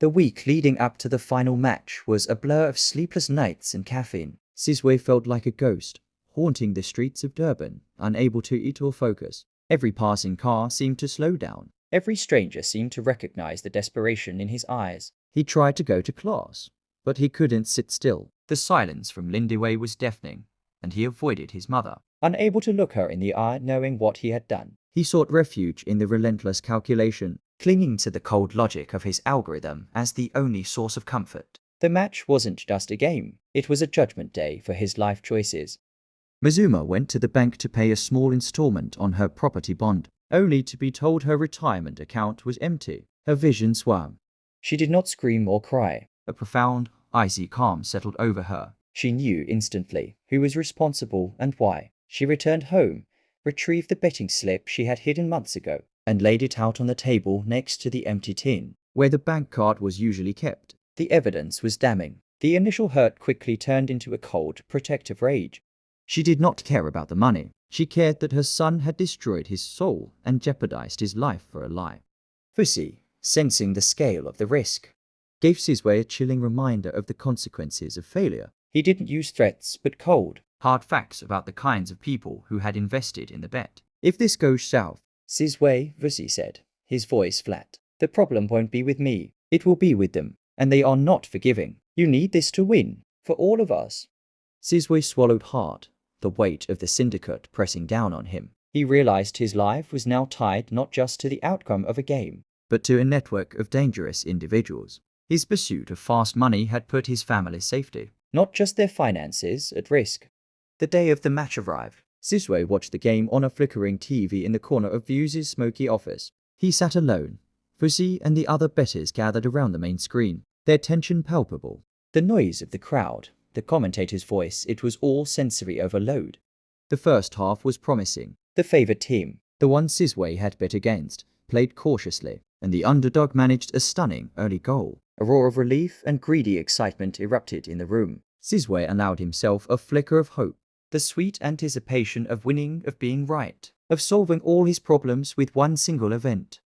The week leading up to the final match was a blur of sleepless nights and caffeine. Sizwe felt like a ghost, haunting the streets of Durban, unable to eat or focus. Every passing car seemed to slow down. Every stranger seemed to recognize the desperation in his eyes. He tried to go to class, but he couldn't sit still. The silence from Lindiwe was deafening, and he avoided his mother, unable to look her in the eye knowing what he had done. He sought refuge in the relentless calculation, clinging to the cold logic of his algorithm as the only source of comfort. The match wasn't just a game, it was a judgment day for his life choices. Mizuma went to the bank to pay a small installment on her property bond, only to be told her retirement account was empty. Her vision swam. She did not scream or cry. A profound, icy calm settled over her. She knew instantly who was responsible and why. She returned home, retrieved the betting slip she had hidden months ago, and laid it out on the table next to the empty tin, where the bank card was usually kept. The evidence was damning. The initial hurt quickly turned into a cold, protective rage. She did not care about the money. She cared that her son had destroyed his soul and jeopardized his life for a lie. Vusi, sensing the scale of the risk, gave Sizwe a chilling reminder of the consequences of failure. He didn't use threats, but cold, hard facts about the kinds of people who had invested in the bet. If this goes south, Sizwe, Vusi said, his voice flat, the problem won't be with me, it will be with them, and they are not forgiving. You need this to win, for all of us. Sizwe swallowed hard, the weight of the syndicate pressing down on him. He realized his life was now tied not just to the outcome of a game, but to a network of dangerous individuals. His pursuit of fast money had put his family's safety, not just their finances, at risk. The day of the match arrived. Sizwe watched the game on a flickering TV in the corner of Vusi's smoky office. He sat alone. Vusi and the other bettors gathered around the main screen, their tension palpable. The noise of the crowd, the commentator's voice, it was all sensory overload. The first half was promising. The favored team, the one Sizwe had bet against, played cautiously, and the underdog managed a stunning early goal. A roar of relief and greedy excitement erupted in the room. Sizwe allowed himself a flicker of hope, the sweet anticipation of winning, of being right, of solving all his problems with one single event.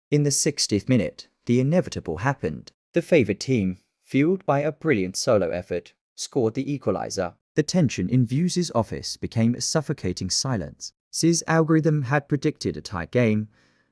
In the 60th minute, the inevitable happened. The favored team, fueled by a brilliant solo effort, scored the equalizer. The tension in Vusi's office became a suffocating silence. Siz's algorithm had predicted a tight game,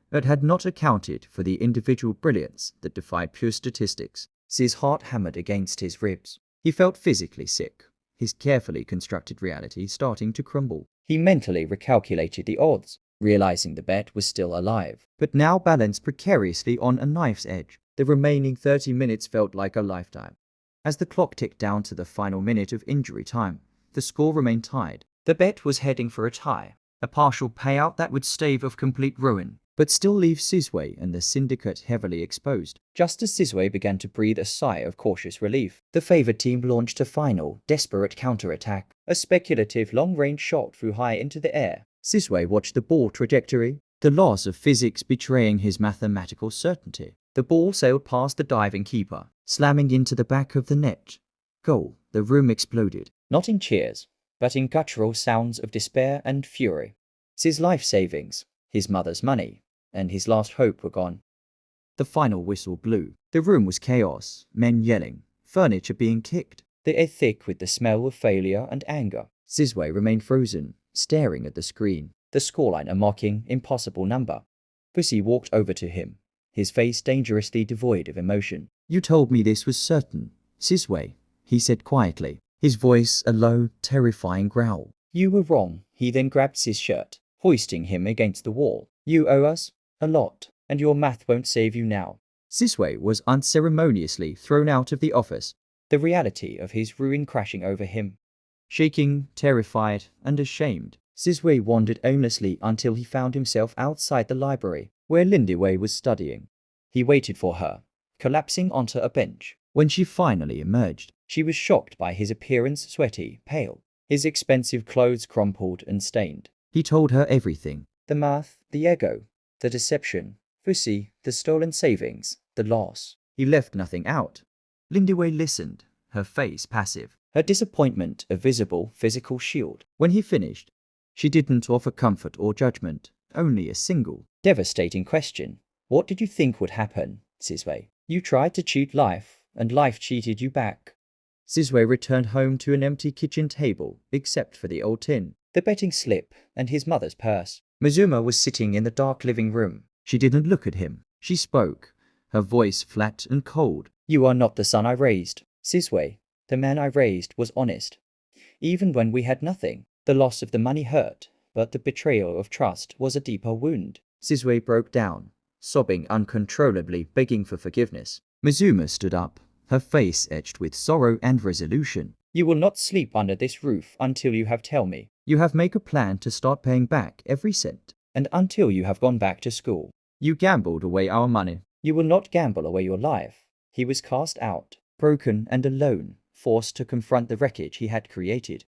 but had not accounted for the individual brilliance that defied pure statistics. Siz's heart hammered against his ribs. He felt physically sick, his carefully constructed reality starting to crumble. He mentally recalculated the odds, realizing the bet was still alive, but now balanced precariously on a knife's edge. The remaining 30 minutes felt like a lifetime. As the clock ticked down to the final minute of injury time, the score remained tied. The bet was heading for a tie, a partial payout that would stave off complete ruin, but still leave Sizwe and the syndicate heavily exposed. Just as Sizwe began to breathe a sigh of cautious relief, the favored team launched a final, desperate counterattack. A speculative long-range shot flew high into the air. Sizwe watched the ball trajectory, the laws of physics betraying his mathematical certainty. The ball sailed past the diving keeper, slamming into the back of the net. Goal. The room exploded, not in cheers, but in guttural sounds of despair and fury. Siz's life savings, his mother's money, and his last hope were gone. The final whistle blew. The room was chaos, men yelling, furniture being kicked, the air thick with the smell of failure and anger. Sizwe remained frozen, staring at the screen, the scoreline a mocking, impossible number. Vusi walked over to him, his face dangerously devoid of emotion. You told me this was certain, Sizwe, he said quietly, his voice a low, terrifying growl. You were wrong. He then grabbed Siz's shirt, hoisting him against the wall. You owe us a lot, and your math won't save you now. Sizwe was unceremoniously thrown out of the office, the reality of his ruin crashing over him. Shaking, terrified, and ashamed, Sizwe wandered aimlessly until he found himself outside the library, where Lindiwe was studying. He waited for her, collapsing onto a bench. When she finally emerged, she was shocked by his appearance, sweaty, pale, his expensive clothes crumpled and stained. He told her everything. The math, the ego, the deception, Vusi, the stolen savings, the loss. He left nothing out. Lindiwe listened, her face passive, her disappointment a visible physical shield. When he finished, she didn't offer comfort or judgment, only a single, devastating question. What did you think would happen, Sizwe? You tried to cheat life, and life cheated you back. Sizwe returned home to an empty kitchen table, except for the old tin, the betting slip, and his mother's purse. Mizuma was sitting in the dark living room. She didn't look at him. She spoke, her voice flat and cold. You are not the son I raised. Sizwe, the man I raised, was honest. Even when we had nothing, the loss of the money hurt, but the betrayal of trust was a deeper wound. Sizwe broke down, sobbing uncontrollably, begging for forgiveness. Mizuma stood up, her face etched with sorrow and resolution. You will not sleep under this roof until you have tell me. You have make a plan to start paying back every cent, and until you have gone back to school. You gambled away our money. You will not gamble away your life. He was cast out, broken and alone, forced to confront the wreckage he had created.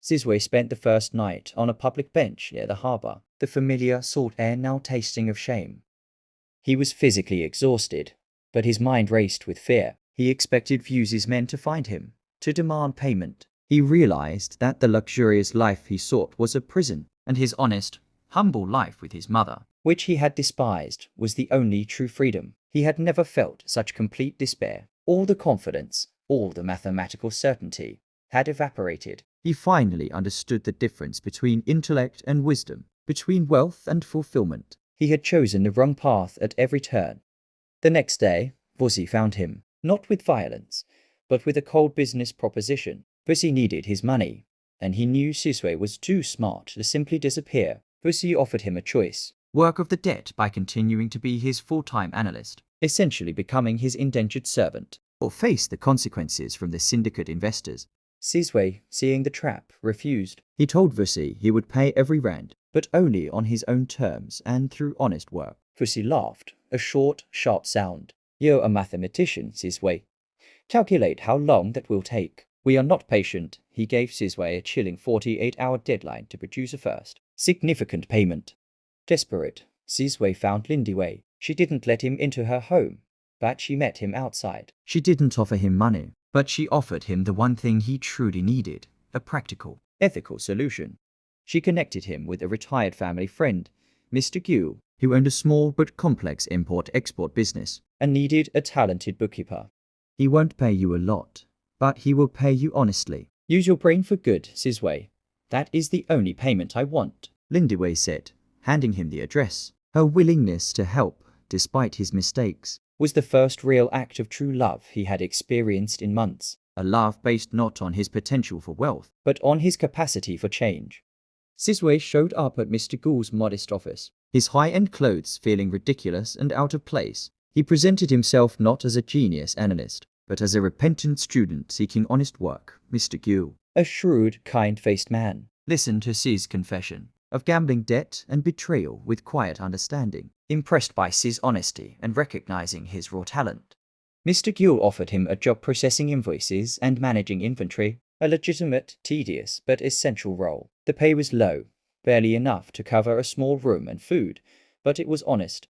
Sizwe spent the first night on a public bench near the harbour, the familiar salt air now tasting of shame. He was physically exhausted, but his mind raced with fear. He expected Vusi's men to find him, to demand payment. He realized that the luxurious life he sought was a prison, and his honest, humble life with his mother, which he had despised, was the only true freedom. He had never felt such complete despair. All the confidence, all the mathematical certainty, had evaporated. He finally understood the difference between intellect and wisdom, between wealth and fulfillment. He had chosen the wrong path at every turn. The next day, Vusi found him, not with violence, but with a cold business proposition. Vusi needed his money, and he knew Sizwe was too smart to simply disappear. Vusi offered him a choice: work off the debt by continuing to be his full-time analyst, essentially becoming his indentured servant, or face the consequences from the syndicate investors. Sizwe, seeing the trap, refused. He told Vusi he would pay every rand, but only on his own terms and through honest work. Vusi laughed, a short, sharp sound. You're a mathematician, Sizwe. Calculate how long that will take. We are not patient. He gave Sizwe a chilling 48-hour deadline to produce a first significant payment. Desperate, Sizwe found Lindiwe. She didn't let him into her home, but she met him outside. She didn't offer him money, but she offered him the one thing he truly needed: a practical, ethical solution. She connected him with a retired family friend, Mr. Gu, who owned a small but complex import-export business and needed a talented bookkeeper. He won't pay you a lot, but he will pay you honestly. Use your brain for good, Sizwe. That is the only payment I want, Lindiwe said, handing him the address. Her willingness to help, despite his mistakes, was the first real act of true love he had experienced in months. A love based not on his potential for wealth, but on his capacity for change. Sizwe showed up at Mr. Gu's modest office, his high-end clothes feeling ridiculous and out of place. He presented himself not as a genius analyst, but as a repentant student seeking honest work. Mr. Gu, a shrewd, kind-faced man, listened to Siz's confession of gambling debt and betrayal with quiet understanding, impressed by Siz's honesty and recognizing his raw talent. Mr. Gu offered him a job processing invoices and managing inventory, a legitimate, tedious, but essential role. The pay was low, barely enough to cover a small room and food, but it was honest.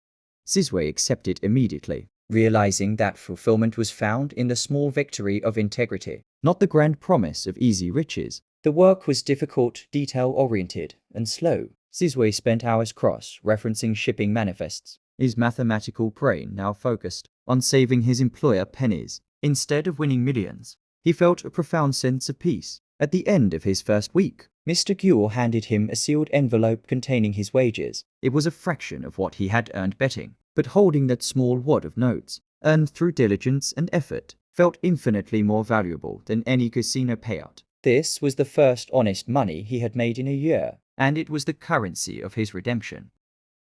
Sizwe accepted immediately, realizing that fulfillment was found in the small victory of integrity, not the grand promise of easy riches. The work was difficult, detail-oriented, and slow. Sizwe spent hours cross-referencing shipping manifests, his mathematical brain now focused on saving his employer pennies instead of winning millions. He felt a profound sense of peace. At the end of his first week, Mr. Gu handed him a sealed envelope containing his wages. It was a fraction of what he had earned betting, but holding that small wad of notes, earned through diligence and effort, felt infinitely more valuable than any casino payout. This was the first honest money he had made in a year, and it was the currency of his redemption.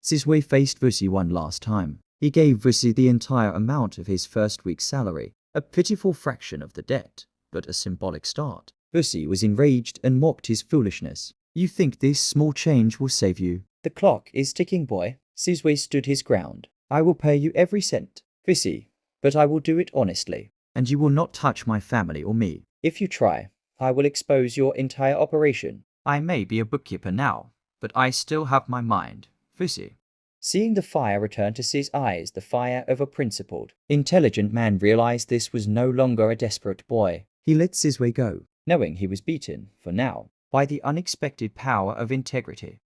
Sizwe faced Vusi one last time. He gave Vusi the entire amount of his first week's salary, a pitiful fraction of the debt, but a symbolic start. Vusi was enraged and mocked his foolishness. You think this small change will save you? The clock is ticking, boy. Sizwe stood his ground. I will pay you every cent, Vusi, but I will do it honestly. And you will not touch my family or me. If you try, I will expose your entire operation. I may be a bookkeeper now, but I still have my mind, Vusi. Seeing the fire return to Siz's eyes, the fire of a principled, intelligent man realized this was no longer a desperate boy. He let Sizwe go, knowing he was beaten, for now, by the unexpected power of integrity.